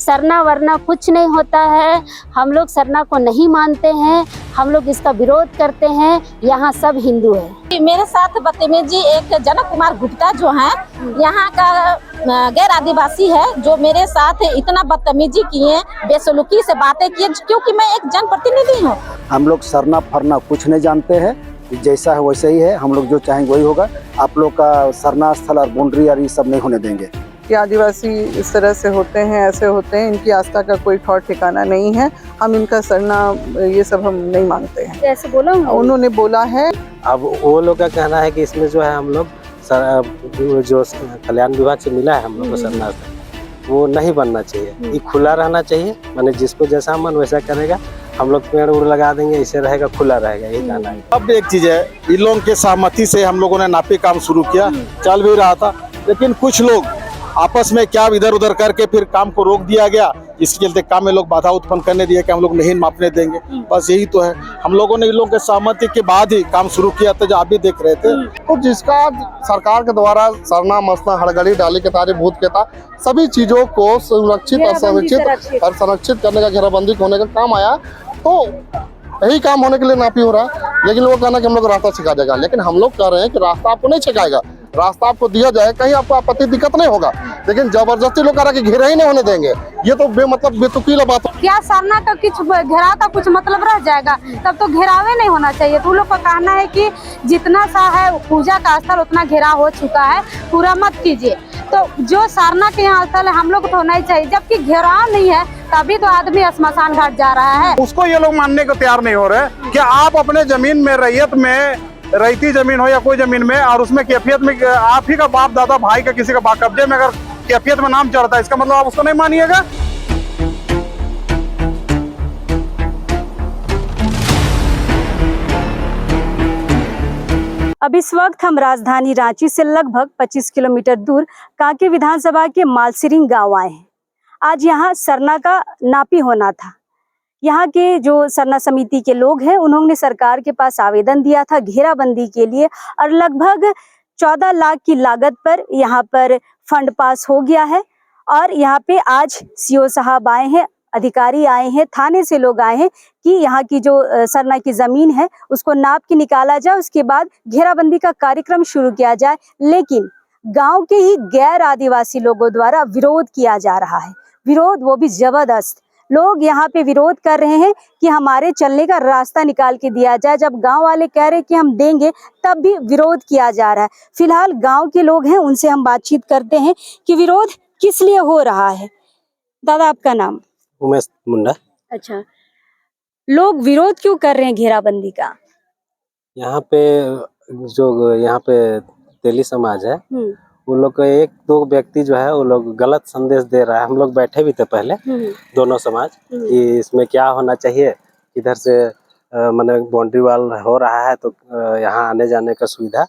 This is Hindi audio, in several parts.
सरना वरना कुछ नहीं होता है। हम लोग सरना को नहीं मानते हैं, हम लोग इसका विरोध करते हैं। यहाँ सब हिंदू है। मेरे साथ बदतमीजी एक जनक कुमार गुप्ता जो हैं, यहाँ का गैर आदिवासी है, जो मेरे साथ इतना बदतमीजी किए, बेसलूकी से बातें किए, क्योंकि मैं एक जनप्रतिनिधि हूँ। हम लोग सरना फरना कुछ नहीं जानते हैं, जैसा है वैसे ही है। हम लोग जो चाहेंगे वही होगा। आप लोग का सरना स्थल और बाउंड्री और ये सब नहीं होने देंगे। कि आदिवासी इस तरह से होते हैं, ऐसे होते हैं, इनकी आस्था का कोई ठौर ठिकाना नहीं है। हम इनका सरना ये सब हम नहीं मानते हैं, ऐसे बोला उन्होंने बोला है। अब वो लोग का कहना है कि इसमें जो है हम लोग जो कल्याण विभाग से मिला है हम लोग को सरना, वो नहीं बनना चाहिए। ये खुला रहना चाहिए, माने जिसको जैसा मन वैसा करेगा। हम लोग पेड़ उड़ लगा देंगे, इससे रहेगा, खुला रहेगा, यही कहना है। अब एक चीज है, इन लोगों के सहमति से हम लोगों ने नापी काम शुरू किया, चल भी रहा था, लेकिन कुछ लोग आपस में क्या इधर उधर करके फिर काम को रोक दिया गया। इसके चलते काम में लोग बाधा उत्पन्न करने दिए कि हम लोग नहीं मापने देंगे। बस यही तो है। हम लोगों ने इन लोगों के सहमति के बाद ही काम शुरू किया था, जो आप भी देख रहे थे। तो जिसका सरकार के द्वारा सरना मसना हड़गड़ी डाली के तारी भूत के था, सभी चीजों को सुरक्षित और संरक्षित करने का, घेराबंदी होने का काम आया, तो यही काम होने के लिए नापी हो रहा है। लेकिन लोग कहना कि हम लोग रास्ता छिका देगा, लेकिन हम लोग कह रहे हैं कि रास्ता आपको नहीं छिकाएगा, रास्ता आपको दिया जाए, कहीं आपको आपत्ति दिक्कत नहीं होगा, लेकिन जबरदस्ती लोग कह रहे कि घेरा ही नहीं होने देंगे। ये तो बेमतलब बेतुकीला बात है। क्या सरना का कुछ घेराव का कुछ मतलब रह जाएगा? तब तो घेरावे नहीं होना चाहिए। तो लोग का कहना है कि जितना सा है पूजा का स्थल उतना घेराव हो चुका है, पूरा मत कीजिए। तो जो सरना के यहाँ स्थल है हम लोग को तो होना ही चाहिए, जबकि घेराव नहीं है तभी तो आदमी श्मशान घाट जा रहा है। उसको ये लोग मानने को तैयार नहीं हो रहे कि आप अपने जमीन में, रैयत में, रैयती जमीन हो या कोई जमीन में, और उसमें कैफियत में आप ही का बाप दादा भाई का किसी का कब्जे में अगर कैफियत में नाम चढ़ता है, इसका मतलब आप उसको नहीं मानिएगा। अब इस वक्त हम राजधानी रांची से लगभग 25 किलोमीटर दूर कांके विधानसभा के मालसिरिंग गांव आए हैं। आज यहाँ सरना का नापी होना था। यहाँ के जो सरना समिति के लोग हैं, उन्होंने सरकार के पास आवेदन दिया था घेराबंदी के लिए, और लगभग 14 लाख की लागत पर यहाँ पर फंड पास हो गया है। और यहाँ पे आज सीओ साहब आए हैं, अधिकारी आए हैं, थाने से लोग आए हैं कि यहाँ की जो सरना की जमीन है उसको नाप के निकाला जाए, उसके बाद घेराबंदी का कार्यक्रम शुरू किया जाए। लेकिन गांव के ही गैर आदिवासी लोगों द्वारा विरोध किया जा रहा है, विरोध वो भी जबरदस्त। लोग यहाँ पे विरोध कर रहे हैं कि हमारे चलने का रास्ता निकाल के दिया जाए। जब गांव वाले कह रहे हैं कि हम देंगे, तब भी विरोध किया जा रहा है। फिलहाल गांव के लोग हैं, उनसे हम बातचीत करते हैं कि विरोध किस लिए हो रहा है। दादा, आपका नाम? उमेश मुंडा। अच्छा, लोग विरोध क्यों कर रहे हैं घेराबंदी का? यहाँ पे जो यहाँ पे तेली समाज है, वो लोग को एक दो व्यक्ति जो है वो लोग गलत संदेश दे रहा है। हम लोग बैठे भी थे पहले, दोनों समाज, कि इसमें क्या होना चाहिए, इधर से माने बाउंड्री वाल हो रहा है तो यहाँ आने जाने का सुविधा,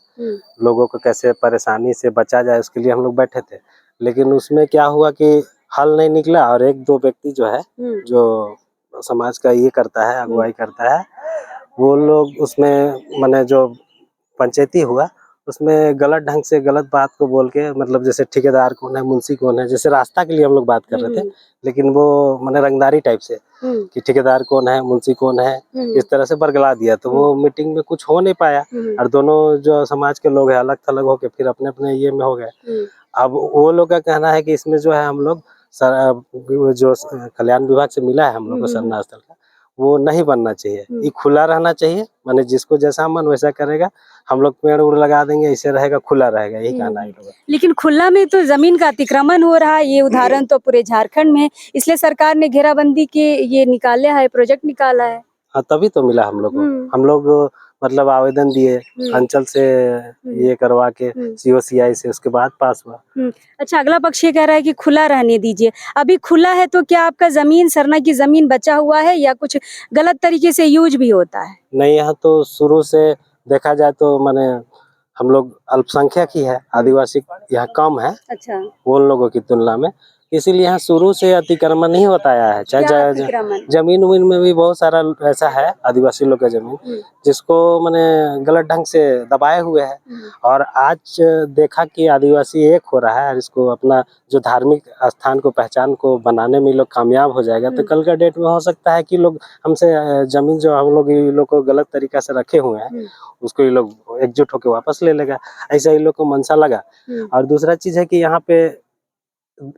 लोगों को कैसे परेशानी से बचा जाए, उसके लिए हम लोग बैठे थे। लेकिन उसमें क्या हुआ कि हल नहीं निकला, और एक दो व्यक्ति जो है, जो समाज का ये करता है, अगुवाई करता है, वो लोग उसमें माने जो पंचायती हुआ उसमें गलत ढंग से गलत बात को बोल के, मतलब जैसे ठेकेदार कौन है, मुंशी कौन है, जैसे रास्ता के लिए हम लोग बात कर रहे थे, लेकिन वो माने रंगदारी टाइप से कि ठेकेदार कौन है, मुंशी कौन है, इस तरह से बरगला दिया। तो वो मीटिंग में कुछ हो नहीं पाया, और दोनों जो समाज के लोग हैं अलग थलग होके फिर अपने अपने ये में हो गए। अब वो लोग का कहना है कि इसमें जो है हम लोग जो कल्याण विभाग से मिला है हम लोग को सरना स्थल का, वो नहीं बनना चाहिए। ये खुला रहना चाहिए, माने जिसको जैसा मन वैसा करेगा। हम लोग पेड़ उड़ लगा देंगे, इससे रहेगा, खुला रहेगा, यही कहना है। लेकिन खुला में तो जमीन का अतिक्रमण हो रहा है। ये उदाहरण तो पूरे झारखंड में, इसलिए सरकार ने घेराबंदी के ये निकाला है, प्रोजेक्ट निकाला है। हाँ, तभी तो मिला हम लोग को। हम लोग मतलब आवेदन दिए अंचल से, ये करवा के COCI से, उसके बाद पास हुआ। अच्छा, अगला पक्ष ये कह रहा है कि खुला रहने दीजिए। अभी खुला है तो क्या आपका जमीन, सरना की जमीन बचा हुआ है, या कुछ गलत तरीके से यूज भी होता है? नहीं, यहाँ तो शुरू से देखा जाए तो माने हम लोग अल्पसंख्यक ही है, आदिवासी यहाँ कम है। अच्छा, उन लोगों की तुलना में। इसीलिए यहाँ शुरू से अतिक्रमण नहीं होता आया है। चाहे जमीन उमीन में भी बहुत सारा ऐसा है आदिवासी लोग का जमीन जिसको मैंने गलत ढंग से दबाए हुए है, और आज देखा कि आदिवासी एक हो रहा है और इसको अपना जो धार्मिक स्थान को पहचान को बनाने में लोग कामयाब हो जाएगा, तो कल का डेट में हो सकता है कि लोग हमसे जमीन जो हम लोग ये लोग को गलत तरीका से रखे हुए हैं उसको ये लोग एकजुट होकर वापस ले लेगा, ऐसा ये लोग को मनसा लगा। और दूसरा चीज है कि यहाँ पे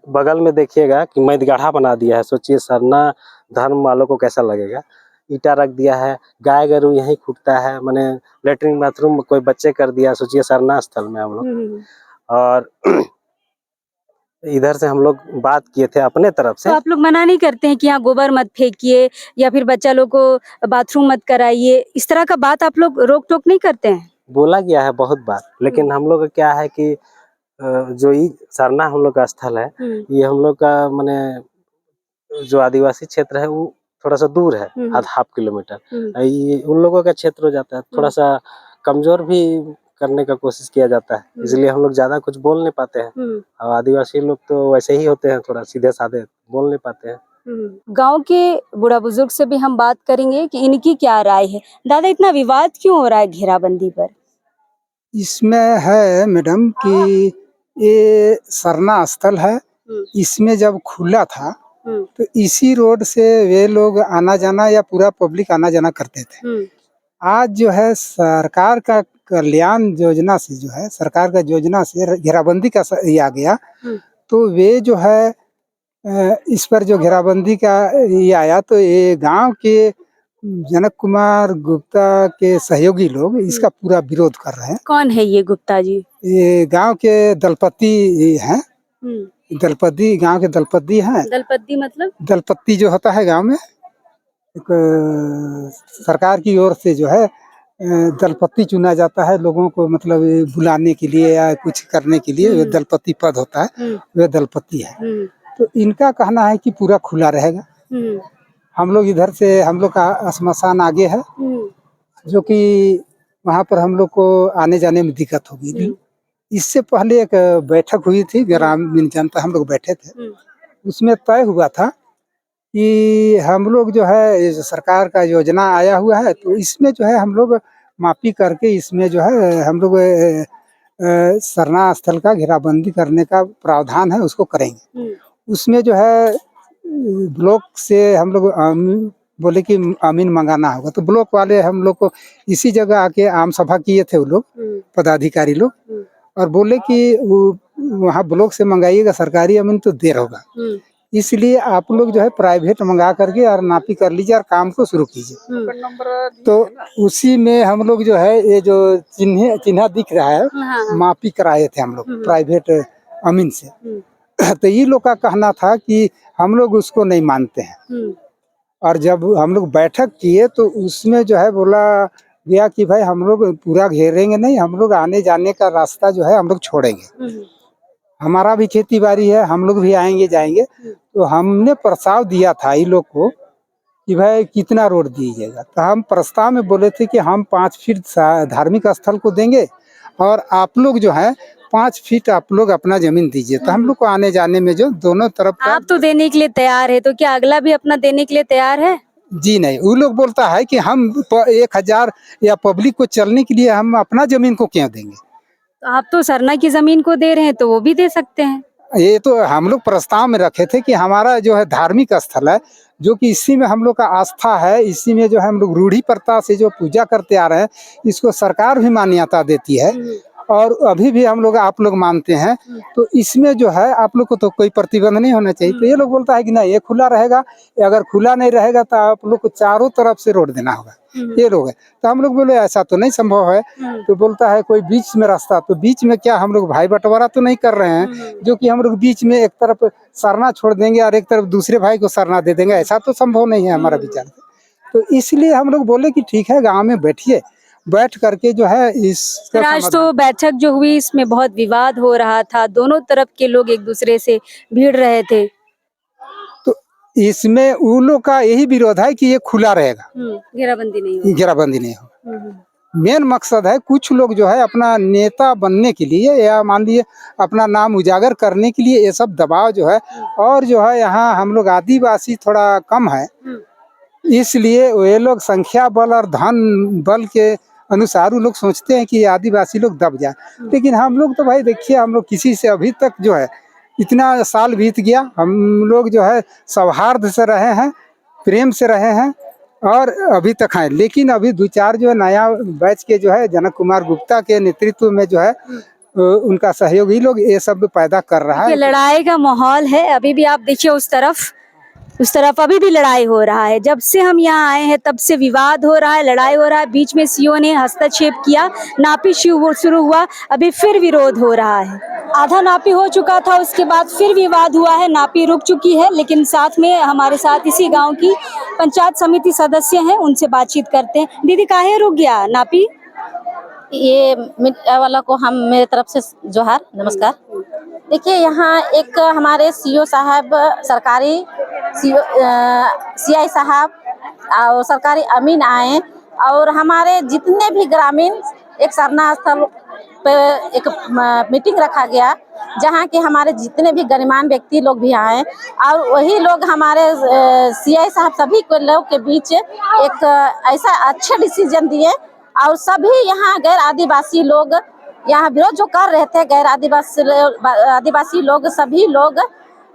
बगल में देखिएगा कि मैदगाढ़ा बना दिया है। सोचिए सरना धर्म वालों को कैसा लगेगा। ईटा रख दिया है, गाय गरू यहीं खूटता है, माने लेटरिन बाथरूम कोई बच्चे कर दिया। सोचिए सरना स्थल में हम लोग, और इधर से हम लोग बात किए थे अपने तरफ से। तो आप लोग मना नहीं करते हैं कि यहाँ गोबर मत फेंकिए या फिर बच्चा लोग को बाथरूम मत कराइए, इस तरह का बात आप लोग रोक टोक नहीं करते हैं? बोला गया है बहुत बार, लेकिन हम लोग का क्या है कि जो ये सरना हम लोग का स्थल है, ये हम लोग का माने जो आदिवासी क्षेत्र है वो थोड़ा सा दूर है, ½ किलोमीटर। ये उन लोगों का क्षेत्र हो जाता है, थोड़ा सा कमजोर भी करने का कोशिश किया जाता है, इसलिए हम लोग ज्यादा कुछ बोल नहीं पाते हैं। और आदिवासी लोग तो वैसे ही होते हैं, थोड़ा सीधे साधे, बोल नहीं पाते हैं। गांव के बूढ़ा बुजुर्ग से भी हम बात करेंगे कि इनकी क्या राय है। दादा, इतना विवाद क्यों हो रहा है घेराबंदी पर? इसमें है मैडम कि ये सरना स्थल है, इसमें जब खुला था तो इसी रोड से वे लोग आना जाना या पूरा पब्लिक आना जाना करते थे। आज जो है सरकार का कल्याण योजना से, जो है सरकार का योजना से घेराबंदी का ये आ गया, तो वे जो है इस पर जो घेराबंदी का ये आया, तो ये गांव के जनक कुमार गुप्ता के सहयोगी लोग इसका पूरा विरोध कर रहे हैं। कौन है ये गुप्ता जी? ये गांव के दलपति हैं, दलपति गांव के दलपति हैं। दलपति मतलब? दलपति जो होता है गांव में, एक सरकार की ओर से जो है दलपति चुना जाता है लोगों को, मतलब बुलाने के लिए या कुछ करने के लिए, वे दलपति पद होता है, वे दलपति है। तो इनका कहना है कि पूरा खुला रहेगा। हम लोग इधर से, हम लोग का श्मशान आगे है, जो कि वहाँ पर हम लोग को आने जाने में दिक्कत होगी। इससे पहले एक बैठक हुई थी ग्रामीण जनता, हम लोग बैठे थे, उसमें तय हुआ था कि हम लोग जो है सरकार का योजना आया हुआ है, तो इसमें जो है हम लोग मापी करके इसमें जो है हम लोग सरना स्थल का घेराबंदी करने का प्रावधान है, उसको करेंगे। उसमें जो है ब्लॉक से हम लोग बोले कि अमीन मंगाना होगा, तो ब्लॉक वाले हम लोग को इसी जगह आके आम सभा किए थे वो लोग, पदाधिकारी लोग, और बोले कि वहाँ ब्लॉक से मंगाइएगा, सरकारी अमीन तो देर होगा, इसलिए आप लोग जो है प्राइवेट मंगा करके और नापी कर लीजिए और काम को शुरू कीजिए। तो उसी में हम लोग जो है ये जो चिन्ह दिख रहा है, मापी कराए थे हम लोग प्राइवेट अमीन से। तो ये लोग का कहना था कि हम लोग उसको नहीं मानते हैं, और जब हम लोग बैठक किए तो उसमें जो है बोला गया कि भाई हम लोग पूरा घेरेंगे नहीं, हम लोग आने जाने का रास्ता जो है हम लोग छोड़ेंगे, हमारा भी खेती बाड़ी है, हम लोग भी आएंगे जाएंगे। तो हमने प्रस्ताव दिया था ये लोग को कि भाई कितना रोड दीजिएगा, तो हम प्रस्ताव में बोले थे कि हम 5 फीट धार्मिक स्थल को देंगे और आप लोग जो है 5 फीट आप लोग अपना जमीन दीजिए, तो हम लोग को आने जाने में जो दोनों तरफ का। आप तो देने के लिए तैयार है, तो क्या अगला भी अपना देने के लिए तैयार है? जी नहीं, वो लोग बोलता है कि हम 1000 या पब्लिक को चलने के लिए हम अपना जमीन को क्यों देंगे। तो आप तो सरना की जमीन को दे रहे हैं, तो वो भी दे सकते हैं। ये तो हम लोग प्रस्ताव में रखे थे कि हमारा जो है धार्मिक स्थल है, जो कि इसी में हम लोग का आस्था है, इसी में जो है हम लोग रूढ़ी प्रथा से जो पूजा करते आ रहे हैं, इसको सरकार भी मान्यता देती है और अभी भी हम लोग आप लोग मानते हैं, तो इसमें जो है आप लोग को तो कोई प्रतिबंध नहीं होना चाहिए। तो ये लोग बोलता है कि नहीं, ये खुला रहेगा, अगर खुला नहीं रहेगा तो आप लोग को चारों तरफ से रोड देना होगा, ये लोग है। तो हम लोग बोले ऐसा तो नहीं संभव है, तो बोलता है कोई बीच में रास्ता, तो बीच में क्या हम लोग भाई बंटवारा तो नहीं कर रहे हैं, जो कि हम लोग बीच में एक तरफ सरना छोड़ देंगे और एक तरफ दूसरे भाई को सरना दे देंगे, ऐसा तो संभव नहीं है हमारा विचार। तो इसलिए हम लोग बोले कि ठीक है, गाँव में बैठिए, बैठ करके जो है इस आज तो बैठक जो हुई इसमें बहुत विवाद हो रहा था, दोनों तरफ के लोग एक दूसरे से भिड़ रहे थे। तो इसमें उन लोग का यही विरोध है कि ये खुला रहेगा, घेराबंदी नहीं होगा। घेराबंदी नहीं होगा। मेन मकसद है कुछ लोग जो है अपना नेता बनने के लिए या मान लिए अपना नाम उजागर करने के लिए ये सब दबाव जो है, और जो है यहाँ हम लोग आदिवासी थोड़ा कम है, इसलिए वे लोग संख्या बल और धन बल के अनुसार वो लोग सोचते हैं कि आदिवासी लोग दब जाए। लेकिन हम लोग तो भाई देखिए, हम लोग किसी से अभी तक जो है इतना साल बीत गया, हम लोग जो है सौहार्द से रहे हैं, प्रेम से रहे हैं और अभी तक हैं। लेकिन अभी 2-4 जो नया बैच के जो है जनक कुमार गुप्ता के नेतृत्व में जो है उनका सहयोगी लोग ये सब पैदा कर रहा है। लड़ाई का माहौल है, अभी भी आप देखिए उस तरफ अभी भी लड़ाई हो रहा है। जब से हम यहाँ आए हैं तब से विवाद हो रहा है, लड़ाई हो रहा है। बीच में सीओ ने हस्तक्षेप किया, नापी शुरू हुआ, अभी फिर विरोध हो रहा है। आधा नापी हो चुका था, उसके बाद फिर विवाद हुआ है, नापी रुक चुकी है। लेकिन साथ में हमारे साथ इसी गांव की पंचायत समिति सदस्य हैं, उनसे बातचीत करते हैं। दीदी, काहे रुक गया नापी? ये मीडिया वाला को हम मेरे तरफ से जोहार, नमस्कार। देखिए, यहाँ एक हमारे सीओ साहब, सरकारी सीआई साहब और सरकारी अमीन आए और हमारे जितने भी ग्रामीण एक सरना स्थल पे एक मीटिंग रखा गया, जहाँ के हमारे जितने भी गणमान्य व्यक्ति लोग भी आए और वही लोग हमारे सीआई साहब सभी को लोग के बीच एक ऐसा अच्छा डिसीजन दिए और सभी यहाँ गैर आदिवासी लोग यहाँ विरोध जो कर रहे थे, गैर आदिवासी लोग सभी लोग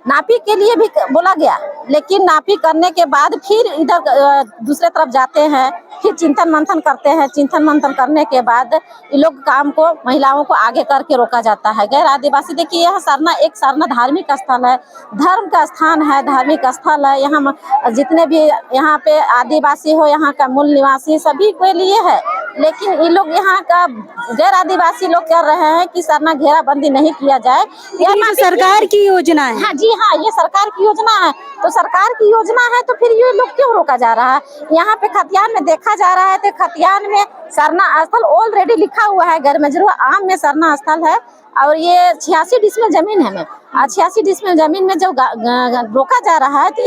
नापी के लिए भी बोला गया, लेकिन नापी करने के बाद फिर इधर दूसरे तरफ जाते हैं, फिर चिंतन मंथन करते हैं। चिंतन मंथन करने के बाद ये लोग काम को, महिलाओं को आगे करके रोका जाता है। गैर आदिवासी, देखिए यह सरना धार्मिक स्थल है, धर्म का स्थान है, धार्मिक स्थल है। यहाँ जितने भी यहाँ पे आदिवासी हो, यहाँ का मूल निवासी सभी के लिए है, लेकिन ये लोग यहाँ का गैर आदिवासी लोग कर रहे हैं कि सरना घेराबंदी नहीं किया जाए। यह सरकार की योजना है। हाँ जी हाँ, ये सरकार की योजना है। तो सरकार की योजना है तो फिर ये लोग क्यों रोका जा रहा है? यहाँ पे खतियान में देखा जा रहा है तो खतियान में सरना स्थल ऑलरेडी लिखा हुआ है, गैर मजरूह आम में सरना स्थल है और ये 86 डिसमिल जमीन है। 86 डिसमिल जमीन में जब रोका जा रहा है तो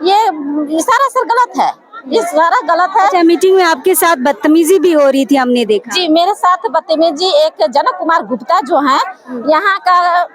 ये सरासर गलत है, ये सारा गलत है। अच्छा, मीटिंग में आपके साथ बदतमीजी भी हो रही थी, हमने देखा। जी, मेरे साथ बदतमीजी एक जनक कुमार गुप्ता जो हैं, यहाँ का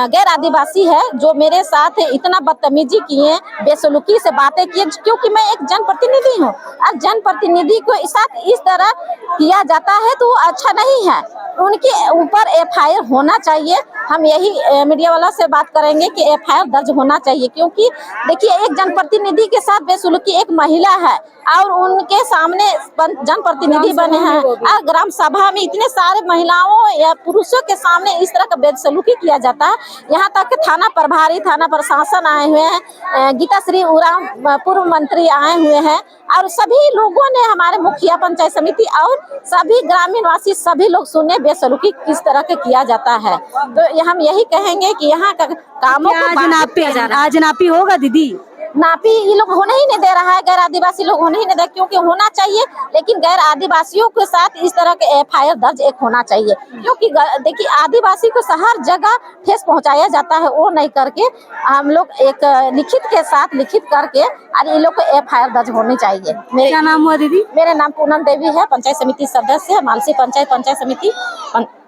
गैर आदिवासी है, जो मेरे साथ इतना बदतमीजी किए, बेसलूकी से बातें किए, क्योंकि मैं एक जनप्रतिनिधि हूँ। अब जनप्रतिनिधि को साथ इस तरह किया जाता है तो अच्छा नहीं है। उनके ऊपर एफआईआर होना चाहिए। हम यही मीडिया वाला से बात करेंगे कि एफआईआर दर्ज होना चाहिए, क्योंकि देखिए एक जनप्रतिनिधि के साथ बेसलूकी, एक महिला है और उनके सामने जनप्रतिनिधि बने हैं और ग्राम सभा में इतने सारे महिलाओं या पुरुषों के सामने इस तरह का बेसलूकी किया जाता है। यहाँ तक कि थाना प्रभारी, थाना प्रशासन आए हुए हैं, गीता श्री उराम पूर्व मंत्री आए हुए हैं और सभी लोगों ने, हमारे मुखिया पंचायत समिति और सभी ग्रामीण वासी सभी लोग सुने बेसलूकी किस तरह के किया जाता है। तो हम यही कहेंगे कि यहाँ का कामों को आज नापी होगा दीदी? नापी ये लोग होने ही नहीं दे रहा है, गैर आदिवासी लोग होने ही नहीं दे, क्योंकि होना चाहिए, लेकिन गैर आदिवासियों के साथ इस तरह के एफआईआर दर्ज एक होना चाहिए। क्योंकि देखिए आदिवासी को हर जगह ठेस पहुंचाया जाता है, वो नहीं करके हम लोग एक लिखित के साथ लिखित करके और ये लोग को एफआईआर दर्ज होनी चाहिए। क्या नाम हुआ दीदी? मेरा नाम पूनम देवी है, पंचायत समिति सदस्य है, मालसी पंचायत समिति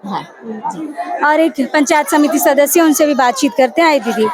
है जी। और एक पंचायत समिति सदस्य, उनसे भी बातचीत करते हैं। आए दीदी,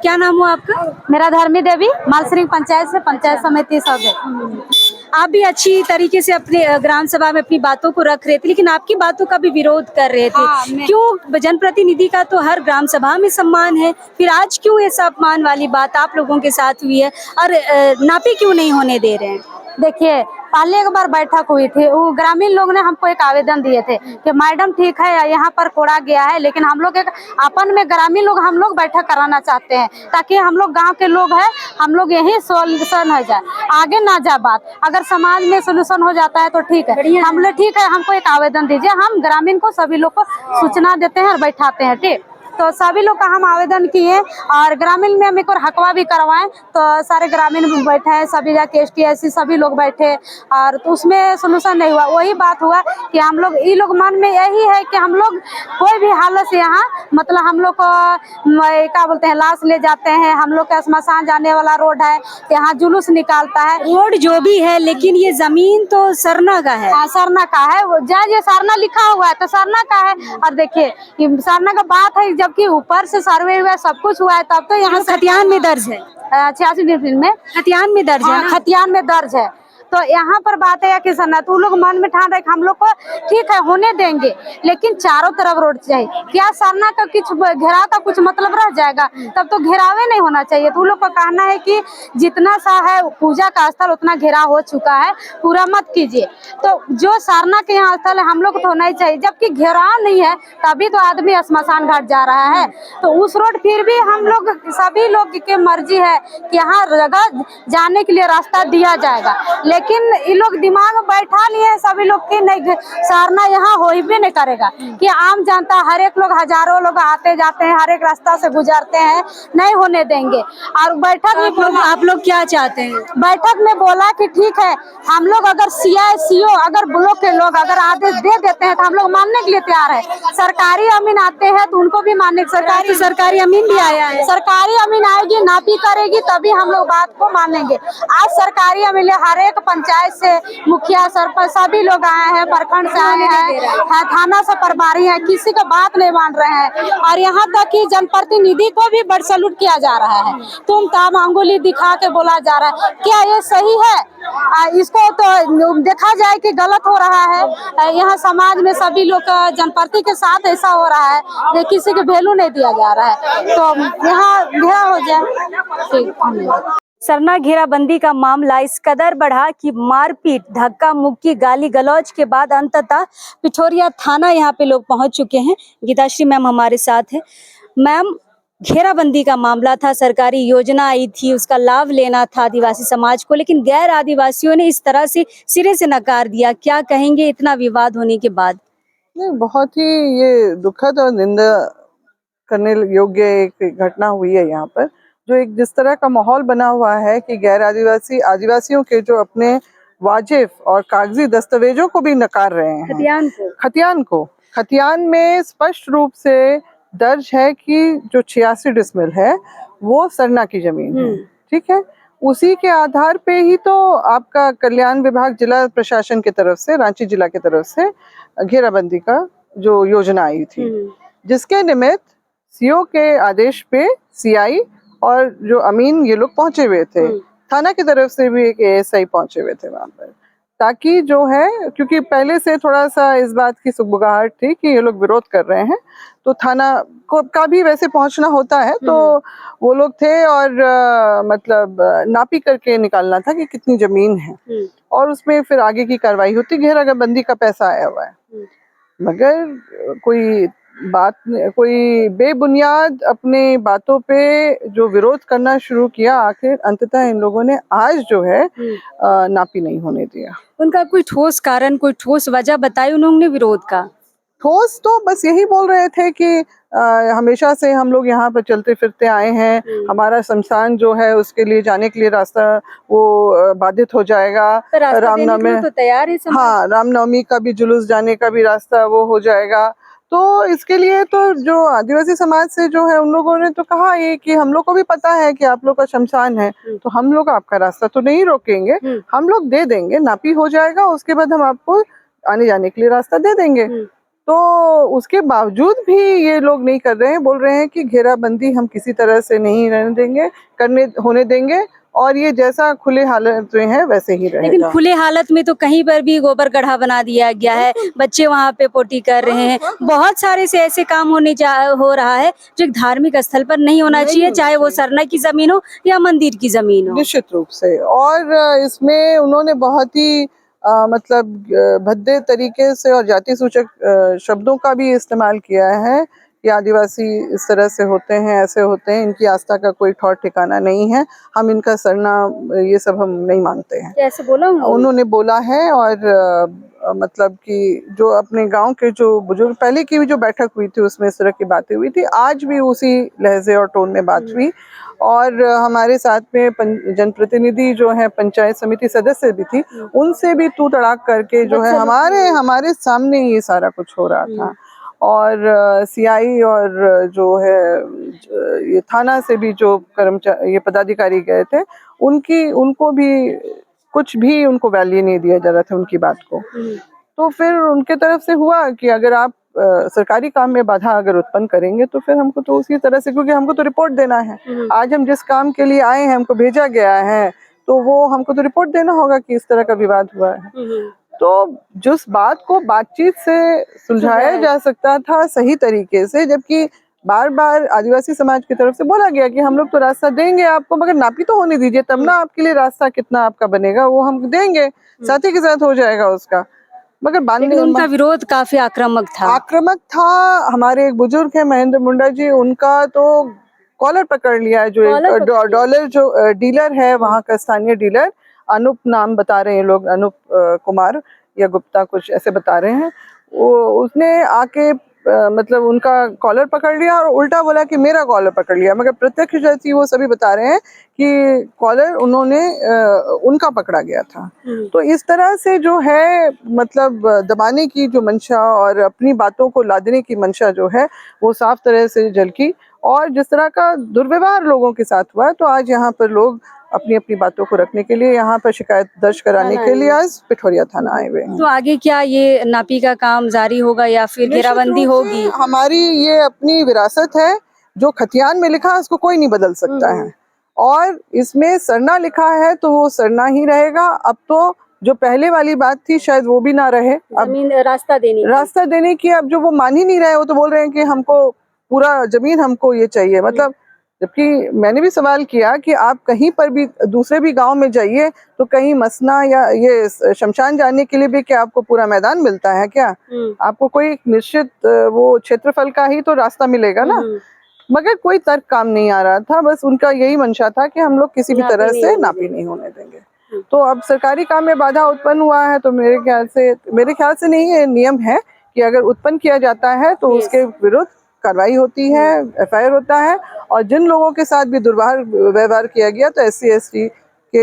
क्या नाम हुआ आपका? मेरा धर्मी देवी, मालसिंह पंचायत से पंचायत समिति सदस्य। आप भी अच्छी तरीके से अपने ग्राम सभा में अपनी बातों को रख रहे थे, लेकिन आपकी बातों का भी विरोध कर रहे थे। क्यों? जनप्रतिनिधि का तो हर ग्राम सभा में सम्मान है, फिर आज क्यों ऐसा अपमान वाली बात आप लोगों के साथ हुई है और नापी क्यों नहीं होने दे रहे हैं? देखिए, पहले एक बार बैठक हुई थी, वो ग्रामीण लोग ने हमको एक आवेदन दिए थे कि मैडम ठीक है यहाँ पर कोड़ा गया है, लेकिन हम लोग एक अपन में ग्रामीण लोग हम लोग बैठक कराना चाहते हैं, ताकि हम लोग गांव के लोग हैं, हम लोग यही सोल्यूशन हो जाए, आगे ना जा बात। अगर समाज में सोल्यूशन हो जाता है तो ठीक है, हम लोग ठीक है, हमको एक आवेदन दीजिए, हम ग्रामीण को सभी लोग को सूचना देते हैं और बैठाते हैं। ठीक, तो सभी लोग का हम आवेदन किए और ग्रामीण में हम एक और हकवा भी करवाएं, तो सारे ग्रामीण में बैठे हैं, सभी जाके ST SC सभी लोग बैठे और तो उसमें सोल्यूशन नहीं हुआ। वही बात हुआ कि हम लोग ये लोग मन में यही है कि हम लोग कोई भी हालत से यहाँ मतलब हम लोग को क्या बोलते हैं लाश ले जाते हैं, हम लोग का श्मशान जाने वाला रोड है, यहाँ जुलूस निकालता है। रोड जो भी है लेकिन ये जमीन तो सरना का है। हाँ सरना का है, जहाँ ये सरना लिखा हुआ है तो सरना का है। और देखिए ये सरना का बात है, जबकि ऊपर से सर्वे हुआ है, सब कुछ हुआ है, तब तो यहाँ खतियान में दर्ज है, 86 डिवीजन में खतियान में दर्ज है ना? खतियान में दर्ज है। तो यहाँ पर बात है कि सरना तो लोग मन में ठान रहे हम लोग को ठीक है होने देंगे, लेकिन चारों तरफ रोड चाहिए। क्या सरना का कुछ घेराव का कुछ मतलब रह जाएगा? तब तो घेरावे नहीं होना चाहिए। तो लोग का कहना है कि जितना सा है पूजा का स्थल उतना घेराव हो चुका है, पूरा मत कीजिए। तो जो सरना के यहाँ स्थल है हम लोग को तो होना ही चाहिए, जबकि घेराव नहीं है तभी तो आदमी श्मशान घाट जा रहा है। तो उस रोड फिर भी हम लोग सभी लोग की मर्जी है कि यहाँ जगह जाने के लिए रास्ता दिया जाएगा, लेकिन ये लोग दिमाग में बैठा लिए हैं सभी लोग की नहीं सरना यहाँ हो ही भी नहीं करेगा। कि आम जनता हर एक लोग हजारों लोग आते जाते हैं, हर एक रास्ता से गुजरते हैं, नहीं होने देंगे। और बैठक में आप लोग क्या चाहते हैं? बैठक में बोला कि ठीक है हम लोग अगर CI CO अगर ब्लॉक के लोग अगर आदेश दे देते हैं तो हम लोग मानने के लिए तैयार है। सरकारी अमीन आते हैं तो उनको भी मानने, सरकारी अमीन भी आया है, सरकारी अमीन आएगी नापी करेगी तभी हम लोग बात को मानेंगे। आज सरकारी अमीन हर एक पंचायत से मुखिया सरपंच सभी लोग आए हैं, प्रखंड से आए हैं, थाना से प्रभारी है, किसी का बात नहीं मान रहे हैं। और यहाँ तक कि जनप्रतिनिधि को भी बड़ सलूट किया जा रहा है, तुम ताम अंगुली दिखा के बोला जा रहा है। क्या ये सही है? इसको तो देखा जाए कि गलत हो रहा है। यहाँ समाज में सभी लोग जनप्रति के साथ ऐसा हो रहा है कि किसी को वैल्यू नहीं दिया जा रहा है, तो यहाँ घेरा हो जाए। सरना घेराबंदी का मामला इस कदर बढ़ा कि मारपीट, धक्का मुक्की, गाली गलौज के बाद अंततः पिठोरिया थाना यहाँ पे लोग पहुंच चुके हैं। गीताश्री मैम हमारे साथ है। मैम, घेराबंदी का मामला था, सरकारी योजना आई थी, उसका लाभ लेना था आदिवासी समाज को, लेकिन गैर आदिवासियों ने इस तरह से सिरे से नकार दिया। क्या कहेंगे इतना विवाद होने के बाद? नहीं, बहुत ही ये दुखद और निंदा करने योग्य एक घटना हुई है यहाँ पर। जो एक जिस तरह का माहौल बना हुआ है कि गैर आदिवासी आदिवासियों के जो अपने वाजिब और कागजी दस्तावेजों को भी नकार रहे हैं। खतियान में स्पष्ट रूप से दर्ज है कि जो 86 डिसमिल है वो सरना की जमीन है, ठीक है। उसी के आधार पे ही तो आपका कल्याण विभाग जिला प्रशासन की तरफ से, रांची जिला की तरफ से घेराबंदी का जो योजना आई थी, जिसके निमित्त CO के आदेश पे CI और जो अमीन ये लोग पहुंचे हुए थे। थाना की तरफ से भी एक ASI पहुंचे हुए थे वहां पर, ताकि जो है, क्योंकि पहले से थोड़ा सा इस बात की सुगबुगाहट थी कि ये लोग विरोध कर रहे हैं, तो थाना को का भी वैसे पहुंचना होता है, तो वो लोग थे और मतलब नापी करके निकालना था कि कितनी जमीन है और उसमें फिर आगे की कार्रवाई होती। घेराबंदी का पैसा आया हुआ है, मगर कोई बेबुनियाद अपने बातों पे जो विरोध करना शुरू किया, आखिर अंततः इन लोगों ने आज जो है नापी नहीं होने दिया। उनका कोई ठोस कारण, कोई ठोस वजह बताई उन्होंने विरोध का? ठोस तो बस यही बोल रहे थे कि हमेशा से हम लोग यहाँ पर चलते फिरते आए हैं, हमारा शमशान जो है उसके लिए जाने के लिए रास्ता वो बाधित हो जाएगा। रामनवमी तो तैयार है, हाँ, रामनवमी का भी जुलूस जाने का भी रास्ता वो हो जाएगा। तो इसके लिए तो जो आदिवासी समाज से जो है उन लोगों ने तो कहा ये कि हम लोग को भी पता है कि आप लोग का शमशान है, तो हम लोग आपका रास्ता तो नहीं रोकेंगे, हम लोग दे देंगे, नापी हो जाएगा, उसके बाद हम आपको आने जाने के लिए रास्ता दे देंगे। तो उसके बावजूद भी ये लोग नहीं कर रहे हैं, बोल रहे हैं कि घेराबंदी हम किसी तरह से नहीं रहने देंगे, होने देंगे, और ये जैसा खुले हालत में है वैसे ही रहेगा। लेकिन खुले हालत में तो कहीं पर भी गोबर गड्ढा बना दिया गया है, बच्चे वहाँ पे पोटी कर रहे हैं, बहुत सारे से ऐसे काम हो रहा है जो एक धार्मिक स्थल पर नहीं होना चाहिए, चाहे वो सरना की जमीन हो या मंदिर की जमीन हो। निश्चित रूप से, और इसमें उन्होंने बहुत ही मतलब भद्दे तरीके से और जाति सूचक शब्दों का भी इस्तेमाल किया है कि आदिवासी इस तरह से होते हैं, ऐसे होते हैं, इनकी आस्था का कोई ठौर ठिकाना नहीं है, हम इनका सरना ये सब हम नहीं मानते हैं। कैसे बोला उन्होंने बोला है। और मतलब कि जो अपने गांव के जो बुजुर्ग, पहले की भी जो बैठक हुई थी उसमें इस तरह की बातें हुई थी, आज भी उसी लहजे और टोन में बात हुई। और हमारे साथ में जनप्रतिनिधि जो है, पंचायत समिति सदस्य भी थी, उनसे भी तू तड़ाक करके जो है हमारे सामने ये सारा कुछ हो रहा था। और सीआई और जो है ये थाना से भी जो कर्मचारी, ये पदाधिकारी गए थे, उनको भी कुछ भी उनको वैल्यू नहीं दिया जा रहा था उनकी बात को। तो फिर उनके तरफ से हुआ कि अगर आप सरकारी काम में बाधा अगर उत्पन्न करेंगे तो फिर हमको तो उसी तरह से, क्योंकि हमको तो रिपोर्ट देना है। आज हम जिस काम के लिए आए हैं, हमको भेजा गया है, तो वो हमको तो रिपोर्ट देना होगा कि इस तरह का विवाद हुआ है। तो जिस बात को बातचीत से सुलझाया जा सकता था सही तरीके से, जबकि बार बार आदिवासी समाज की तरफ से बोला गया कि हम लोग तो रास्ता देंगे आपको, मगर नापी तो होने दीजिए, तब ना आपके लिए रास्ता कितना आपका बनेगा वो हम देंगे, साथी के साथ हो जाएगा उसका। मगर उनका विरोध काफी आक्रामक था। हमारे एक बुजुर्ग है महेंद्र मुंडा जी, उनका तो कॉलर पकड़ लिया है। जो एक डॉलर जो डीलर है वहाँ का, स्थानीय डीलर, अनूप नाम बता रहे हैं लोग, अनूप कुमार या गुप्ता कुछ ऐसे बता रहे हैं, उसने आके मतलब उनका कॉलर पकड़ लिया और उल्टा बोला कि मेरा कॉलर पकड़ लिया, मगर प्रत्यक्षदर्शी वो सभी बता रहे हैं कि कॉलर उन्होंने उनका पकड़ा गया था। तो इस तरह से जो है मतलब दबाने की जो मंशा और अपनी बातों को लादने की मंशा जो है वो साफ तरह से झलकी। और जिस तरह का दुर्व्यवहार लोगों के साथ हुआ, तो आज यहाँ पर लोग अपनी अपनी बातों को रखने के लिए, यहाँ पर शिकायत दर्ज कराने के लिए आज पिठोरिया थाना आए हुए हैं। तो आगे क्या ये नापी का काम जारी होगा या फिर घेराबंदी होगी? हमारी ये अपनी विरासत है, जो खतियान में लिखा है उसको कोई नहीं बदल सकता है, और इसमें सरना लिखा है तो वो सरना ही रहेगा। अब तो जो पहले वाली बात थी शायद वो भी ना रहे, अब रास्ता देने की अब जो वो मान ही नहीं रहे, वो तो बोल रहे हैं कि हमको पूरा जमीन हमको ये चाहिए। मतलब जबकि मैंने भी सवाल किया कि आप कहीं पर भी दूसरे भी गांव में जाइए तो कहीं मसना या ये शमशान जाने के लिए भी क्या आपको पूरा मैदान मिलता है क्या? आपको कोई निश्चित वो क्षेत्रफल का ही तो रास्ता मिलेगा ना। मगर कोई तर्क काम नहीं आ रहा था, बस उनका यही मंशा था कि हम लोग किसी भी तरह से नापी नहीं होने देंगे। तो अब सरकारी काम में बाधा उत्पन्न हुआ है तो मेरे ख्याल से नहीं, ये नियम है कि अगर उत्पन्न किया जाता है तो उसके विरुद्ध कार्रवाई होती है, एफआईआर होता है, और जिन लोगों के साथ भी दुर्व्यवहार किया गया तो SC/ST के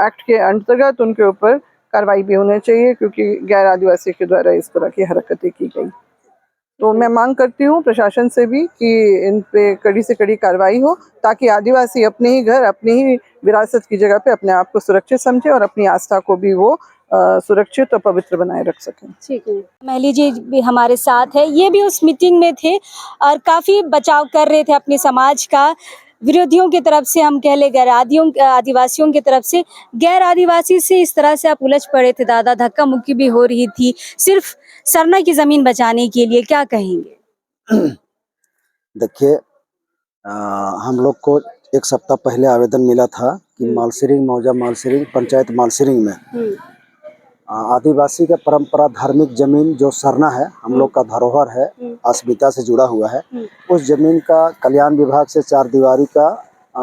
एक्ट के अंतर्गत उनके ऊपर कार्रवाई भी होनी चाहिए, क्योंकि गैर आदिवासी के द्वारा इस तरह की हरकतें की गई। तो मैं मांग करती हूँ प्रशासन से भी कि इन पे कड़ी से कड़ी कार्रवाई हो, ताकि आदिवासी अपने ही घर, अपनी ही विरासत की जगह पे अपने आप को सुरक्षित समझे और अपनी आस्था को भी वो सुरक्षित और पवित्र बनाए रख सकें। ठीक है। महली जी भी हमारे साथ है, ये भी उस मीटिंग में थे और काफ़ी बचाव कर रहे थे अपने समाज का। विरोधियों की तरफ से हम कह ले, गैर आदिवासियों की तरफ से, गैर आदिवासी से इस तरह से आप उलझ पड़े थे दादा, धक्का मुक्की भी हो रही थी सिर्फ सरना की ज़मीन बचाने के लिए, क्या कहेंगे? देखिए, हम लोग को एक सप्ताह पहले आवेदन मिला था कि मालसिरिंग, मौजा मालसिरिंग, पंचायत मालसिरिंग में आदिवासी का परंपरा धार्मिक जमीन जो सरना है, हम लोग का धरोहर है, अस्मिता से जुड़ा हुआ है, उस जमीन का कल्याण विभाग से 4 दीवारी का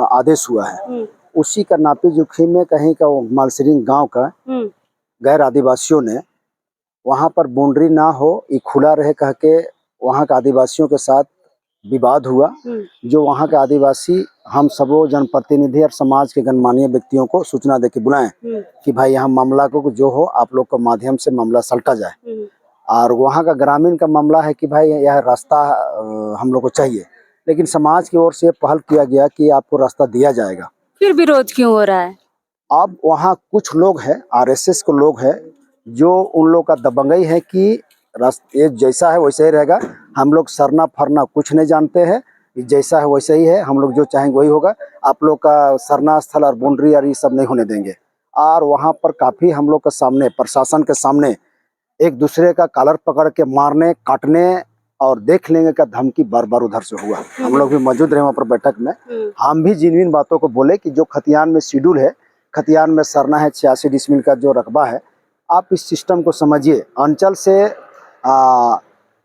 आदेश हुआ है। उसी का नापी जोखी में कहीं का मालसिरिंग गांव का गैर आदिवासियों ने वहां पर बाउंड्री ना हो, ये खुला रहे कह के वहां के आदिवासियों के साथ विवाद हुआ। जो वहाँ के आदिवासी हम सबों जनप्रतिनिधि और समाज के गणमान्य व्यक्तियों को सूचना देके बुलाएं कि भाई यहाँ मामला को जो हो आप लोग के माध्यम से मामला सलटा जाए। और वहाँ का ग्रामीण का मामला है कि भाई यह रास्ता हम लोग को चाहिए, लेकिन समाज की ओर से पहल किया गया कि आपको रास्ता दिया जाएगा। फिर विरोध क्यों हो रहा है? अब वहाँ कुछ लोग हैं, RSS के लोग हैं, जो उन लोग का दबंगई है कि रास्ते जैसा है वैसा ही रहेगा, हम लोग सरना फरना कुछ नहीं जानते हैं, जैसा है वैसा ही है, हम लोग जो चाहेंगे वही होगा, आप लोग का सरना स्थल और बाउंड्री और ये सब नहीं होने देंगे। और वहाँ पर काफ़ी हम लोग के सामने, प्रशासन के सामने एक दूसरे का कॉलर पकड़ के मारने, काटने और देख लेंगे का धमकी बार बार उधर से हुआ। हम लोग भी मौजूद रहे वहाँ पर बैठक में। हम भी जिन बातों को बोले कि जो खतियान में शेड्यूल है, खतियान में सरना है 86 डिसमिल का जो रकबा है, आप इस सिस्टम को समझिए। अंचल से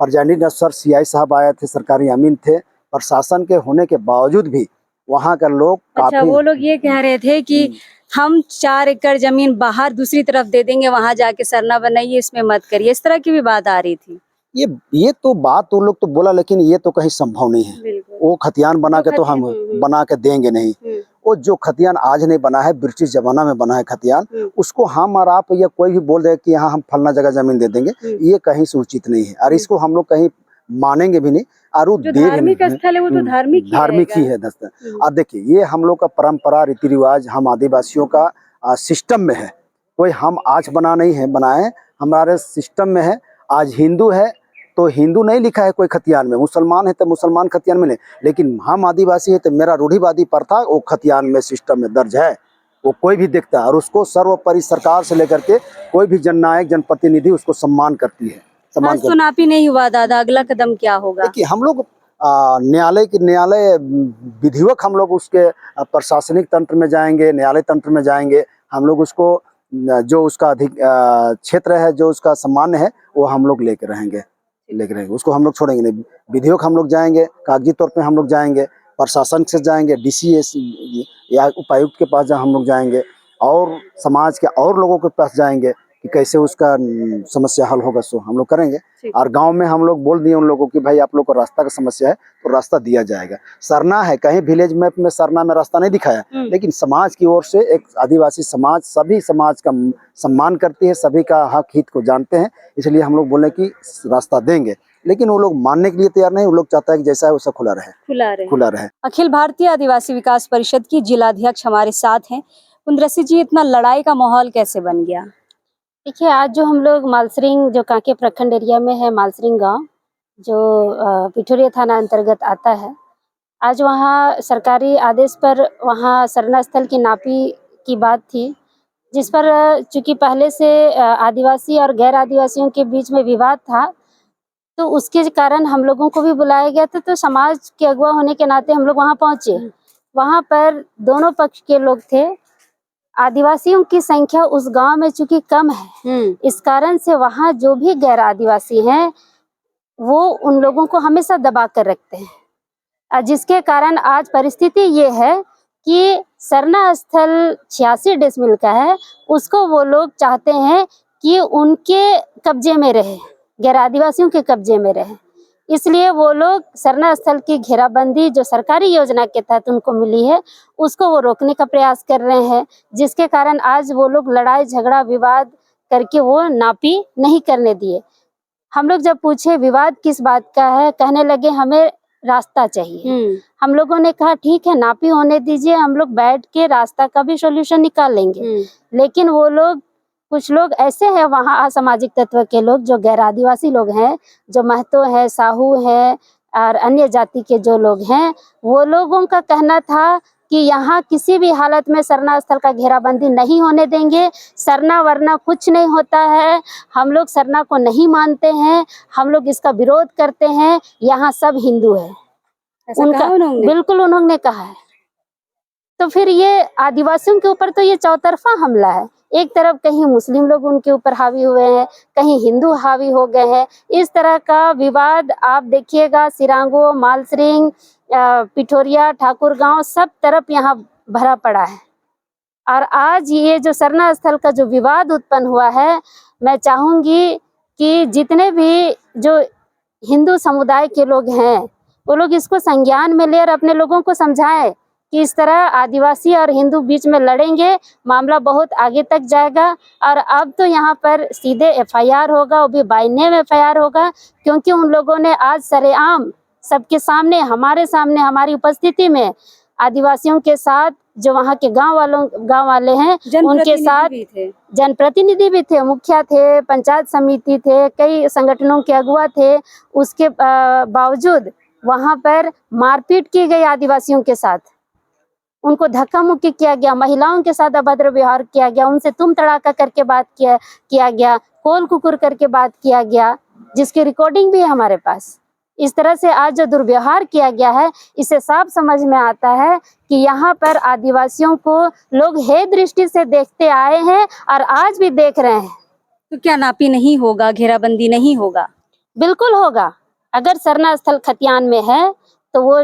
प्रेसिडेंट अफसर सीआई साहब आए थे, सरकारी अमीन थे। प्रशासन के होने के बावजूद भी वहाँ का लोग अच्छा, काफी वो लोग ये कह रहे थे कि हम 4 एकड़ जमीन बाहर दूसरी तरफ दे देंगे, वहां जाके सरना बनाइए, इसमें मत करिए, इस तरह की भी बात आ रही थी। ये तो बात वो लोग तो बोला, लेकिन ये तो कहीं संभव नहीं है। बिल्कुल। वो खतियान बना के तो हम बना के देंगे नहीं। वो जो खतियान आज नहीं बना है, ब्रिटिश जमाना में बना है खतियान, उसको हम और आप या कोई भी बोल रहे कि यहाँ हम फलना जगह जमीन दे देंगे, ये कहीं से उचित नहीं है। और इसको हम लोग कहीं मानेंगे भी नहीं और वो जो दे भी धार्मिक नहीं। स्थल है वो तो धार्मिक ही है दोस्तों। और देखिए, ये हम लोग का परंपरा, रीति रिवाज, हम आदिवासियों का सिस्टम में है। कोई हम आज बना नहीं है, बनाए हमारे सिस्टम में है। आज हिंदू है तो हिंदू नहीं लिखा है कोई खतियान में, मुसलमान है तो मुसलमान खतियान में नहीं, लेकिन हम आदिवासी है तो मेरा रूढ़िवादी प्रथा वो खतियान में सिस्टम में दर्ज है। वो कोई भी देखता है और उसको सर्वोपरि सरकार से लेकर के कोई भी जननायक, जनप्रतिनिधि उसको सम्मान करती है। आज तो नापी नहीं हुआ दादा, अगला कदम क्या होगा? देखिए, हम लोग न्यायालय विधिवत हम लोग उसके प्रशासनिक तंत्र में जाएंगे, न्यायालय तंत्र में जाएंगे। हम लोग उसको जो उसका अधिक क्षेत्र है, जो उसका सम्मान है, वो हम लोग लेके रहेंगे। उसको हम लोग छोड़ेंगे नहीं। विधिवत हम लोग जाएंगे, कागजी तौर पे हम लोग जाएंगे, प्रशासन से जाएंगे, डीसीएस या उपायुक्त के पास हम लोग जाएंगे और समाज के और लोगों के पास जाएंगे कि कैसे उसका समस्या हल होगा, सो हम लोग करेंगे। और गांव में हम लोग बोल दिए उन लोगों की भाई आप लोग को रास्ता का समस्या है तो रास्ता दिया जाएगा। सरना है, कहीं विलेज मैप में सरना में रास्ता नहीं दिखाया, लेकिन समाज की ओर से एक आदिवासी समाज सभी समाज का सम्मान करती है, सभी का हक हित को जानते हैं, इसलिए हम लोग बोले कि रास्ता देंगे। लेकिन वो लोग मानने के लिए तैयार नहीं, वो लोग चाहता है कि जैसा है वैसा खुला रहे। अखिल भारतीय आदिवासी विकास परिषद की जिलाध्यक्ष हमारे साथ हैं। कुंद्रसी जी, इतना लड़ाई का माहौल कैसे बन गया? देखिए, आज जो हम लोग मालसरिंग, जो कांके प्रखंड एरिया में है, मालसरिंग गांव जो पिठोरिया थाना अंतर्गत आता है, आज वहाँ सरकारी आदेश पर वहाँ सरना स्थल की नापी की बात थी, जिस पर चूंकि पहले से आदिवासी और गैर आदिवासियों के बीच में विवाद था, तो उसके कारण हम लोगों को भी बुलाया गया था। तो समाज के अगुवा होने के नाते हम लोग वहाँ पहुँचे। वहाँ पर दोनों पक्ष के लोग थे। आदिवासियों की संख्या उस गांव में चूंकि कम है, इस कारण से वहाँ जो भी गैर आदिवासी हैं वो उन लोगों को हमेशा दबा कर रखते हैं, जिसके कारण आज परिस्थिति ये है कि सरना स्थल 86 डेसिमल का है, उसको वो लोग चाहते हैं कि उनके कब्जे में रहे, गैर आदिवासियों के कब्जे में रहे। इसलिए वो लोग सरना स्थल की घेराबंदी जो सरकारी योजना के तहत उनको मिली है, उसको वो रोकने का प्रयास कर रहे हैं, जिसके कारण आज वो लोग लड़ाई झगड़ा विवाद करके वो नापी नहीं करने दिए। हम लोग जब पूछे विवाद किस बात का है, कहने लगे हमें रास्ता चाहिए। हम लोगों ने कहा ठीक है, नापी होने दीजिए, हम लोग बैठ के रास्ता का भी सॉल्यूशन निकाल लेंगे। लेकिन वो लोग, कुछ लोग ऐसे हैं वहाँ असामाजिक तत्व के लोग, जो गैर आदिवासी लोग हैं, जो महतो है, साहू है और अन्य जाति के जो लोग हैं, वो लोगों का कहना था कि यहाँ किसी भी हालत में सरना स्थल का घेराबंदी नहीं होने देंगे, सरना वरना कुछ नहीं होता है, हम लोग सरना को नहीं मानते हैं, हम लोग इसका विरोध करते हैं, यहाँ सब हिंदू है। उनका बिल्कुल उन्होंने कहा है। तो फिर ये आदिवासियों के ऊपर तो ये चौतरफा हमला है। एक तरफ कहीं मुस्लिम लोग उनके ऊपर हावी हुए हैं, कहीं हिंदू हावी हो गए हैं। इस तरह का विवाद आप देखिएगा, सिरांगो, मालसरिंग, पिठोरिया, ठाकुर गांव, सब तरफ यहाँ भरा पड़ा है। और आज ये जो सरना स्थल का जो विवाद उत्पन्न हुआ है, मैं चाहूंगी कि जितने भी जो हिंदू समुदाय के लोग हैं, वो लोग इसको संज्ञान में ले और अपने लोगों को समझाएं कि इस तरह आदिवासी और हिंदू बीच में लड़ेंगे, मामला बहुत आगे तक जाएगा। और अब तो यहाँ पर सीधे एफआईआर होगा, वो भी बाय नेम एफआईआर होगा, क्योंकि उन लोगों ने आज सरेआम सबके सामने, हमारे सामने, हमारी उपस्थिति में आदिवासियों के साथ, जो वहाँ के गांव वाले हैं, उनके साथ जनप्रतिनिधि भी थे, मुखिया थे, पंचायत समिति थे, कई संगठनों के अगुवा थे। उसके बावजूद वहाँ पर मारपीट की गई आदिवासियों के साथ, उनको धक्का मुक्की किया गया, महिलाओं के साथ अभद्र व्यवहार किया गया, उनसे तुम तड़ाका करके बात किया गया, कोल कुकुर करके बात किया गया, जिसकी रिकॉर्डिंग भी है हमारे पास। इस तरह से आज जो दुर्व्यवहार किया गया है, इससे साफ समझ में आता है कि यहाँ पर आदिवासियों को लोग हे दृष्टि से देखते आए हैं और आज भी देख रहे हैं। तो क्या नापी नहीं होगा, घेराबंदी नहीं होगा? बिल्कुल होगा। अगर सरना स्थल खतियान में है तो वो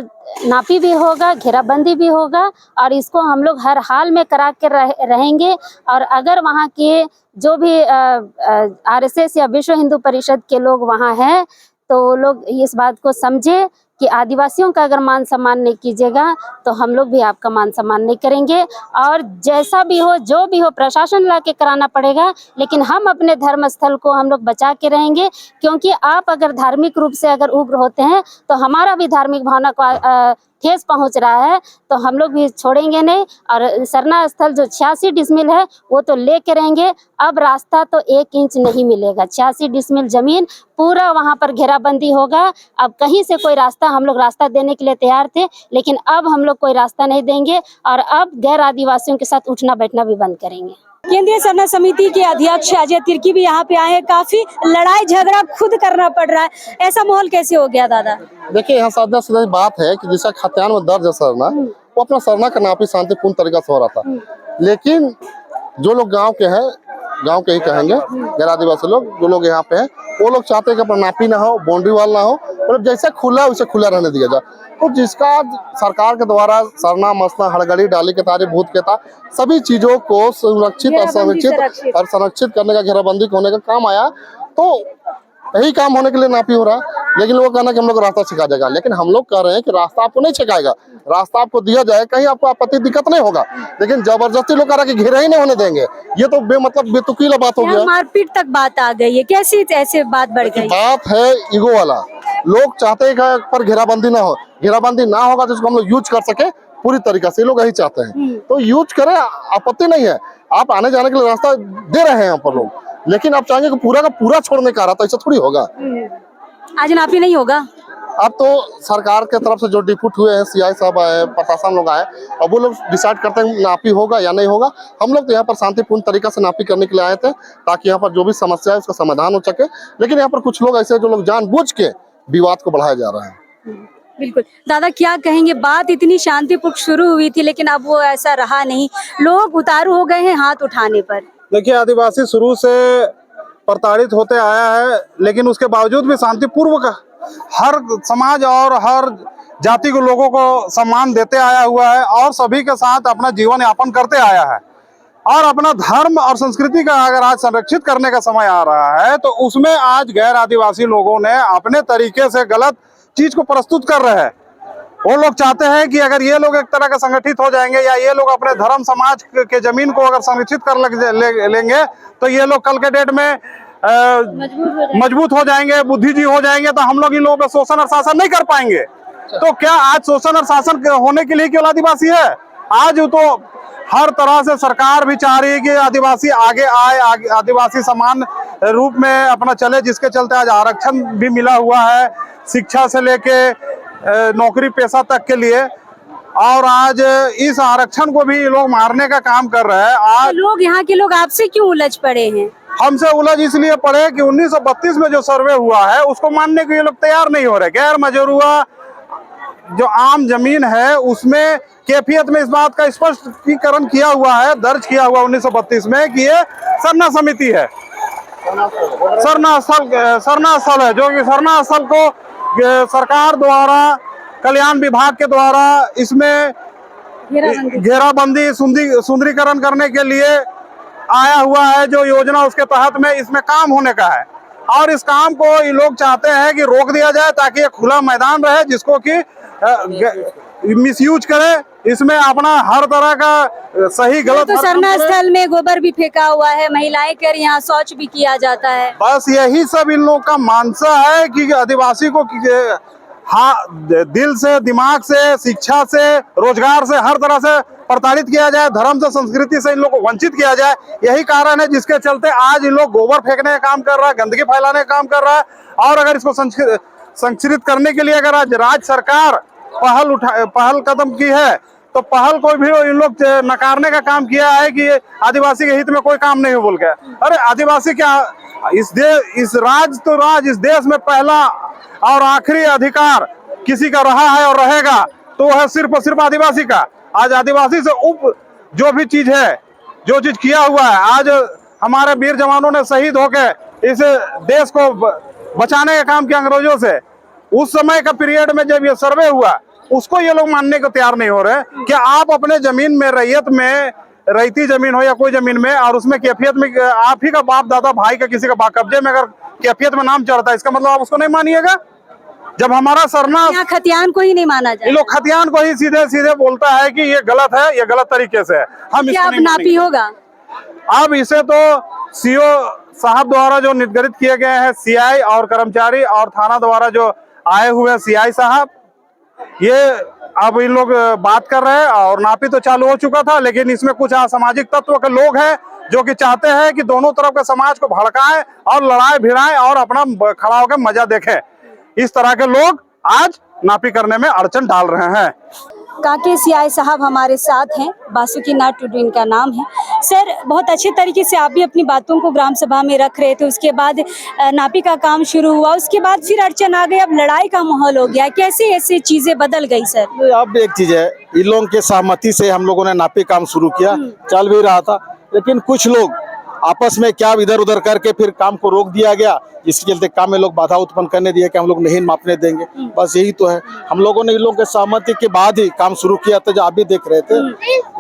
नापी भी होगा, घेराबंदी भी होगा और इसको हम लोग हर हाल में करा के रहेंगे। और अगर वहाँ के जो भी आरएसएस या विश्व हिंदू परिषद के लोग वहाँ हैं तो वो लोग इस बात को समझे कि आदिवासियों का अगर मान सम्मान नहीं कीजिएगा तो हम लोग भी आपका मान सम्मान नहीं करेंगे। और जैसा भी हो, जो भी हो, प्रशासन ला के कराना पड़ेगा, लेकिन हम अपने धर्म स्थल को हम लोग बचा के रहेंगे। क्योंकि आप अगर धार्मिक रूप से अगर उग्र होते हैं तो हमारा भी धार्मिक भावना को ठेस पहुंच रहा है, तो हम लोग भी छोड़ेंगे नहीं। और सरना स्थल जो 86 डिसमिल है वो तो लेके रहेंगे। अब रास्ता तो 1 इंच नहीं मिलेगा। 86 डिसमिल जमीन पूरा वहां पर घेराबंदी होगा। अब कहीं से कोई रास्ता, हम लोग रास्ता देने के लिए तैयार थे, लेकिन अब हम लोग कोई रास्ता नहीं देंगे और अब गैर आदिवासियों के साथ उठना बैठना भी बंद करेंगे। केंद्रीय सरना समिति के अध्यक्ष अजय तिर्की भी यहाँ पे आए हैं। काफी लड़ाई झगड़ा खुद करना पड़ रहा है, ऐसा माहौल कैसे हो गया दादा? देखिए, यहाँ सादा सीधा बात है कि जिसका खतियान में दर्ज है सरना, वो अपना सरना का नापी शांतिपूर्ण तरीका से हो रहा था। लेकिन जो लोग गांव के हैं, गांव के ही कहेंगे, गैर आदिवासी लोग जो लोग यहाँ पे हैं, वो लोग चाहते हैं कि अपना नापी ना हो, बाउंड्री वाल ना हो, मतलब जैसे खुला है उसे खुला रहने दिया जाए। तो जिसका सरकार के द्वारा सरना, मसना, हड़गड़ी, डाली के तारे, भूत के तार, सभी चीजों को सुरक्षित और संरक्षित करने का, घेराबंदी होने का काम आया, तो यही काम होने के लिए नापी हो रहा है। लेकिन लोग कहना कि हम लोग रास्ता छिका जाएगा, लेकिन हम लोग कह रहे हैं कि रास्ता आपको नहीं छिकाएगा, रास्ता आपको दिया जाए, कहीं आपको आपत्ति दिक्कत नहीं होगा। लेकिन जबरदस्ती लोग कह रहे हैं कि घेरा ही नहीं होने देंगे, ये तो बेमतलब बेतुकीला बात हो गया। मारपीट तक बात आ गई है, कैसी ऐसे बात बढ़ गई? बात है ईगो वाला। लोग चाहते हैं कि पर घेराबंदी ना हो, घेराबंदी ना होगा तो इसको हम लोग यूज कर सके पूरी तरीके से, लोग यही चाहते हैं। तो यूज करें, आपत्ति नहीं है, आप आने जाने के लिए रास्ता दे रहे हैं यहाँ पर लोग। लेकिन आप चाहेंगे कि पूरा का पूरा छोड़ने का, तो ऐसा थोड़ी होगा। आज नापी नहीं होगा। अब तो सरकार के तरफ से जो डिप्यूट हुए हैं, सीआई साहब आए, प्रशासन लोग आए, अब वो लोग डिसाइड करते हैं नापी होगा या नहीं होगा। हम लोग तो यहाँ पर शांतिपूर्ण तरीका से नापी करने के लिए आए थे, ताकि यहाँ पर जो भी समस्या है उसका समाधान हो सके। लेकिन यहाँ पर कुछ लोग ऐसे जो लोग जानबूझ के विवाद को बढ़ाया जा रहा है। बिल्कुल दादा, क्या कहेंगे? बात इतनी शांतिपूर्ण शुरू हुई थी, लेकिन अब वो ऐसा रहा नहीं, लोग उतारू हो गए हैं हाथ उठाने पर। देखिए, आदिवासी शुरू से प्रताड़ित होते आया है, लेकिन उसके बावजूद भी शांतिपूर्वक हर समाज और हर जाति के लोगों को सम्मान देते आया हुआ है और सभी के साथ अपना जीवन यापन करते आया है। और अपना धर्म और संस्कृति का अगर आज संरक्षित करने का समय आ रहा है, तो उसमें आज गैर आदिवासी लोगों ने अपने तरीके से गलत चीज को प्रस्तुत कर रहे हैं। वो लोग चाहते हैं कि अगर ये लोग एक तरह का संगठित हो जाएंगे या ये लोग अपने धर्म समाज के जमीन को अगर संरक्षित कर लेंगे तो ये लोग कल के डेट में मजबूत हो जाएंगे, बुद्धिजीवी हो जाएंगे, तो हम लोग इन लोगों पर शोषण और शासन नहीं कर पाएंगे। तो क्या आज शोषण और शासन होने के लिए केवल आदिवासी है? आज तो हर तरह से सरकार भी चाह रही है कि आदिवासी आगे आए, आदिवासी समान रूप में अपना चले, जिसके चलते आज आरक्षण भी मिला हुआ है, शिक्षा से लेके नौकरी पेशा तक के लिए। और आज इस आरक्षण को भी लोग मारने का काम कर रहे हैं। आज लोग, यहाँ के लोग आपसे क्यों उलझ पड़े हैं? हमसे उलझ इसलिए पड़े कि 1932 में जो सर्वे हुआ है उसको मानने के लिए लोग तैयार नहीं हो रहे। गैर मजरूआ जो आम जमीन है उसमें कैफियत में इस बात का स्पष्टीकरण किया हुआ है, दर्ज किया हुआ 1932 में कि ये सरना समिति है, सरना स्थल है, जो कि सरना स्थल को सरकार द्वारा, कल्याण विभाग के द्वारा इसमें घेराबंदी, सुंदरीकरण करने के लिए आया हुआ है। जो योजना उसके तहत में इसमें काम होने का है और इस काम को ये लोग चाहते हैं कि रोक दिया जाए, ताकि ये खुला मैदान रहे, जिसको कि मिसयूज करे, इसमें अपना हर तरह का सही गलत। तो सरना स्थल में गोबर भी फेंका हुआ है, महिलाएं कर यहाँ शौच भी किया जाता है। बस यही सब इन लोग का मानसा है कि आदिवासी को हाँ, दिल से, दिमाग से, शिक्षा से, रोजगार से, हर तरह से प्रताड़ित किया जाए, धर्म से, संस्कृति से इन लोग को वंचित किया जाए। यही कारण है जिसके चलते आज इन लोग गोबर फेंकने का काम कर रहा है, गंदगी फैलाने का काम कर रहा है। और अगर इसको संरक्षित करने के लिए अगर आज राज्य सरकार पहल कदम की है, तो पहल को भी इन लोग नकारने का काम किया है कि आदिवासी के हित में कोई काम नहीं हो बोल के। अरे आदिवासी क्या, इस देश में पहला और आखिरी अधिकार किसी का रहा है और रहेगा तो वह सिर्फ और सिर्फ आदिवासी का। आज आदिवासी से जो भी चीज है, जो चीज किया हुआ है, आज हमारे वीर जवानों ने शहीद होकर इस देश को बचाने का काम किया अंग्रेजों से। उस समय का पीरियड में जब ये सर्वे हुआ उसको ये लोग मानने को तैयार नहीं हो रहे कि आप अपने जमीन में रैयत में, रैयती जमीन हो या कोई जमीन में, और उसमें कैफियत में आप ही का बाप दादा भाई का किसी का कब्जे में अगर कैफियत में नाम चढ़ता है, इसका मतलब आप उसको नहीं मानिएगा। जब हमारा सरना, यहाँ खतियान को ही नहीं माना ये जाए, लोग खतियान को ही सीधे सीधे बोलता है कि ये गलत है, ये गलत तरीके से है, हम क्या इसको अब नहीं नापी मानेंगे। होगा? अब इसे तो सीओ साहब द्वारा जो निर्धारित किए गए हैं, सीआई और कर्मचारी और थाना द्वारा जो आए हुए सीआई साहब, ये अब इन लोग बात कर रहे हैं और नापी तो चालू हो चुका था, लेकिन इसमें कुछ असामाजिक तत्व के लोग हैं जो कि चाहते हैं कि दोनों तरफ के समाज को भड़काएं और लड़ाई भिड़ाएं और अपना खड़ा होकर मजा देखें। इस तरह के लोग आज नापी करने में अड़चन डाल रहे हैं। कांके सीआई साहब हमारे साथ हैं, बासुकीनाथ टुडू इनका नाम है। सर, बहुत अच्छे तरीके से आप भी अपनी बातों को ग्राम सभा में रख रहे थे, उसके बाद नापी का काम शुरू हुआ, उसके बाद फिर अड़चन आ गई, अब लड़ाई का माहौल हो गया। कैसे ऐसी चीजें बदल गई सर? अब एक चीज है, इन लोगों के सहमति से हम लोगों ने नापी काम शुरू किया, चल भी रहा था, लेकिन कुछ लोग आपस में क्या इधर उधर करके फिर काम को रोक दिया गया, जिसके चलते काम में लोग बाधा उत्पन्न करने दिए कि हम लोग नहीं मापने देंगे। बस यही तो है। हम लोगों ने इन लोगों के सहमति के बाद ही काम शुरू किया था, जो आप भी देख रहे थे।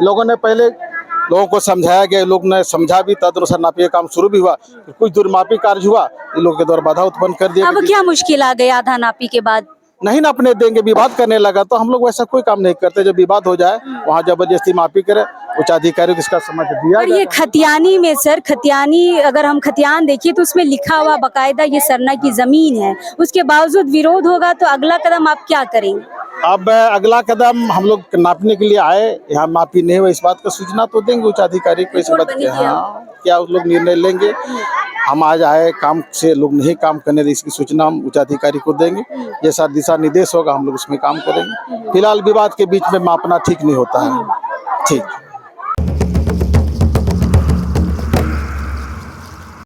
लोगों ने पहले लोगों को समझाया गया, लोग ने समझा भी, तदनुसार नापी का काम शुरू भी हुआ। कुछ दुर्मापी कार्य हुआ, इन लोगों के द्वारा बाधा उत्पन्न कर दिया। अब क्या मुश्किल आ गई आधा नापी के बाद? नहीं नापने देंगे, विवाद करने लगा, तो हम लोग वैसा कोई काम नहीं करते। जब विवाद हो जाए वहाँ जबरदस्ती मापी करे, उच्च अधिकारी को इसका समझ दिया और ये खतियानी में सर, खतियानी अगर हम खतियान देखिए तो उसमें लिखा हुआ बकायदा ये सरना की जमीन है, उसके बावजूद विरोध होगा तो अगला कदम आप क्या करेंगे? अब अगला कदम हम लोग नापने के लिए आए, यहाँ मापी नहीं हुआ, इस बात का सूचना तो देंगे उच्च अधिकारी को। इस बात हाँ, क्या उस लोग निर्णय लेंगे। हम आज आए काम से, लोग नहीं काम करने दें, इसकी सूचना हम उच्च अधिकारी को देंगे। जैसा दिशा निर्देश होगा हम लोग उसमें काम करेंगे। फिलहाल विवाद के बीच में मापना ठीक नहीं होता है। ठीक।